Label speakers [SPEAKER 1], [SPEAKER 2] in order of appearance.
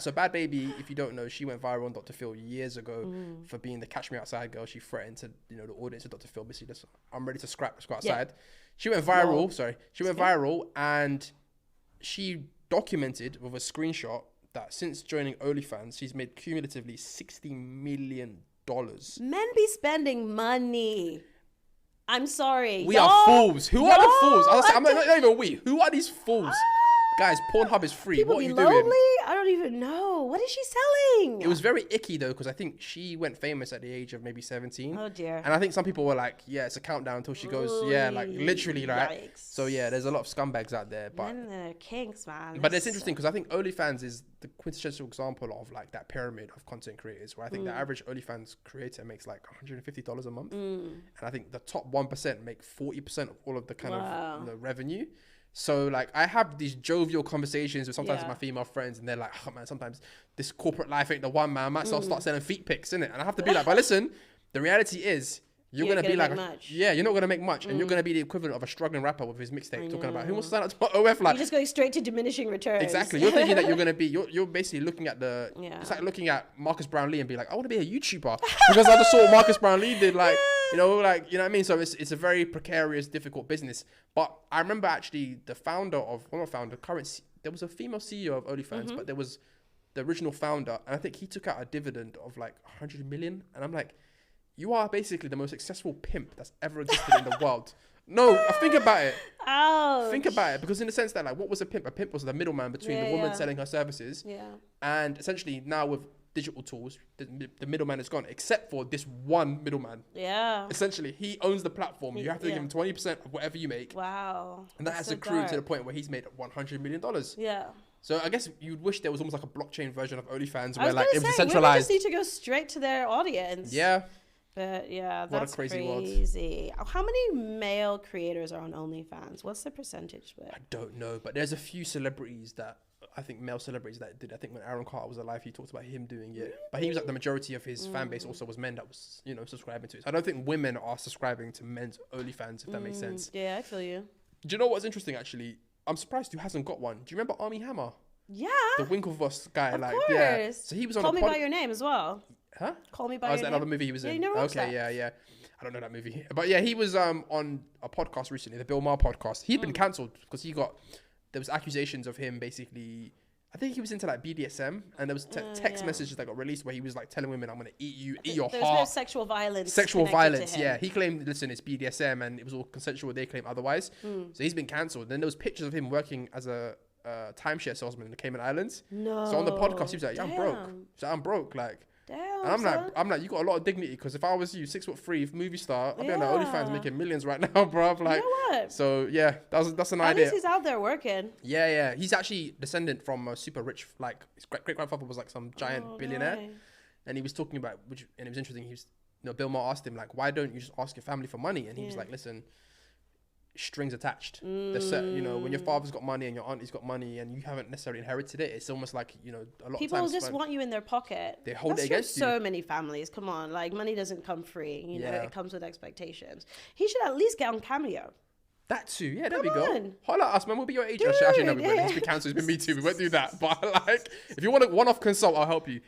[SPEAKER 1] So Bhad Bhabie, if you don't know, she went viral on Dr. Phil years ago for being the Catch Me Outside girl. She threatened to, the audience of Dr. Phil, basically, I'm ready to scrap, let's go outside. Yeah. She went viral, viral, and she documented with a screenshot that since joining OnlyFans, she's made cumulatively $60 million.
[SPEAKER 2] Men be spending money. I'm sorry.
[SPEAKER 1] We are fools. Who are the fools? I'm not even we. Who are these fools? Guys, Pornhub is free.
[SPEAKER 2] People
[SPEAKER 1] what are you
[SPEAKER 2] lonely?
[SPEAKER 1] doing?
[SPEAKER 2] I don't even know. What is she selling?
[SPEAKER 1] It was very icky though, because I think she went famous at the age of maybe 17.
[SPEAKER 2] Oh dear.
[SPEAKER 1] And I think some people were like, yeah, it's a countdown until she goes, like literally, right?
[SPEAKER 2] Yikes.
[SPEAKER 1] So yeah, there's a lot of scumbags out there. But
[SPEAKER 2] they're kinks, man.
[SPEAKER 1] But it's interesting because I think OnlyFans is the quintessential example of like that pyramid of content creators, where I think the average OnlyFans creator makes like $150 a month. And I think the top 1% make 40% of all of the kind of the revenue. So like I have these jovial conversations with sometimes my female friends, and they're like, oh man, sometimes this corporate life ain't the one, man. I might start selling feet pics, innit? And I have to be like, but listen, the reality is you're gonna be like, you're not gonna make much, and you're gonna be the equivalent of a struggling rapper with his mixtape talking about who wants to sign up to OF. Like,
[SPEAKER 2] you're just going straight to diminishing returns.
[SPEAKER 1] Exactly. You're thinking that you're gonna be, you're basically looking at the, it's like looking at Marcus Brownlee and be like, I want to be a YouTuber because I just saw what Marcus Brownlee did, like. You know what I mean? So it's a very precarious, difficult business. But I remember actually there was a female CEO of OnlyFans, but there was the original founder, and I think he took out a dividend of like 100 million. And I'm like, you are basically the most successful pimp that's ever existed in the world. No, think about it.
[SPEAKER 2] Ouch.
[SPEAKER 1] Think about it, because in the sense that like, what was a pimp? A pimp was the middleman between the woman selling her services, and essentially now with digital tools, the middleman is gone, except for this one middleman. Yeah. Essentially, he owns the platform. You have to give him 20% of whatever you make.
[SPEAKER 2] Wow.
[SPEAKER 1] And that has accrued to the point where he's made $100 million. Yeah. So I guess you'd wish there was almost like a blockchain version of OnlyFans where like it was decentralized.
[SPEAKER 2] Women just need to go straight to their audience.
[SPEAKER 1] Yeah.
[SPEAKER 2] But yeah, that's
[SPEAKER 1] what a crazy world.
[SPEAKER 2] How many male creators are on OnlyFans? What's the percentage split?
[SPEAKER 1] I don't know, but there's a few celebrities that I think male celebrities that did. I think when Aaron Carter was alive, he talked about him doing it. But he was like the majority of his fan base also was men that was, subscribing to it. So I don't think women are subscribing to men's OnlyFans, if that makes sense.
[SPEAKER 2] Yeah, I feel you.
[SPEAKER 1] Do you know what's interesting actually? I'm surprised who hasn't got one. Do you remember Armie Hammer?
[SPEAKER 2] Yeah.
[SPEAKER 1] The Winklevoss guy.
[SPEAKER 2] Of
[SPEAKER 1] like,
[SPEAKER 2] course.
[SPEAKER 1] Yeah. So he was on
[SPEAKER 2] Call Me By Your Name as well.
[SPEAKER 1] Huh?
[SPEAKER 2] Call Me By Your Name.
[SPEAKER 1] Is that another movie he was in?
[SPEAKER 2] You never watched that?
[SPEAKER 1] Yeah. I don't know that movie. But yeah, he was on a podcast recently, the Bill Maher podcast. He'd been cancelled because there was accusations of him basically, I think he was into like BDSM, and there was text messages that got released where he was like telling women, I'm going to eat you, eat your heart.
[SPEAKER 2] There's no sexual violence.
[SPEAKER 1] Sexual violence, yeah. He claimed, listen, it's BDSM and it was all consensual. They claim otherwise. So he's been cancelled. Then there was pictures of him working as a timeshare salesman in the Cayman Islands. No. So on the podcast, he was like, yeah, I'm broke. So I'm broke, like.
[SPEAKER 2] Damn,
[SPEAKER 1] and I'm like, you got a lot of dignity, because if I was you, 6'3" movie star, I'd be on the OnlyFans making millions right now, bro. Like,
[SPEAKER 2] you know what?
[SPEAKER 1] So yeah, that's an
[SPEAKER 2] At
[SPEAKER 1] idea.
[SPEAKER 2] least he's out there working.
[SPEAKER 1] Yeah. He's actually descendant from a super rich, like his great grandfather was like some giant billionaire, and he was talking about and it was interesting. He was, Bill Maher asked him like, why don't you just ask your family for money? And he was like, listen. Strings attached. When your father's got money and your auntie's got money and you haven't necessarily inherited it, it's almost like a lot
[SPEAKER 2] people
[SPEAKER 1] of times
[SPEAKER 2] just want you in their pocket.
[SPEAKER 1] They hold it against you.
[SPEAKER 2] So many families, come on, like money doesn't come free. It comes with expectations. He should at least get on Cameo.
[SPEAKER 1] That too, yeah. There we go. Holla at us, man. We'll be your agent. Actually, no, he's been cancelled. It's been me too. We won't do that. But like, if you want a one-off consult, I'll help you.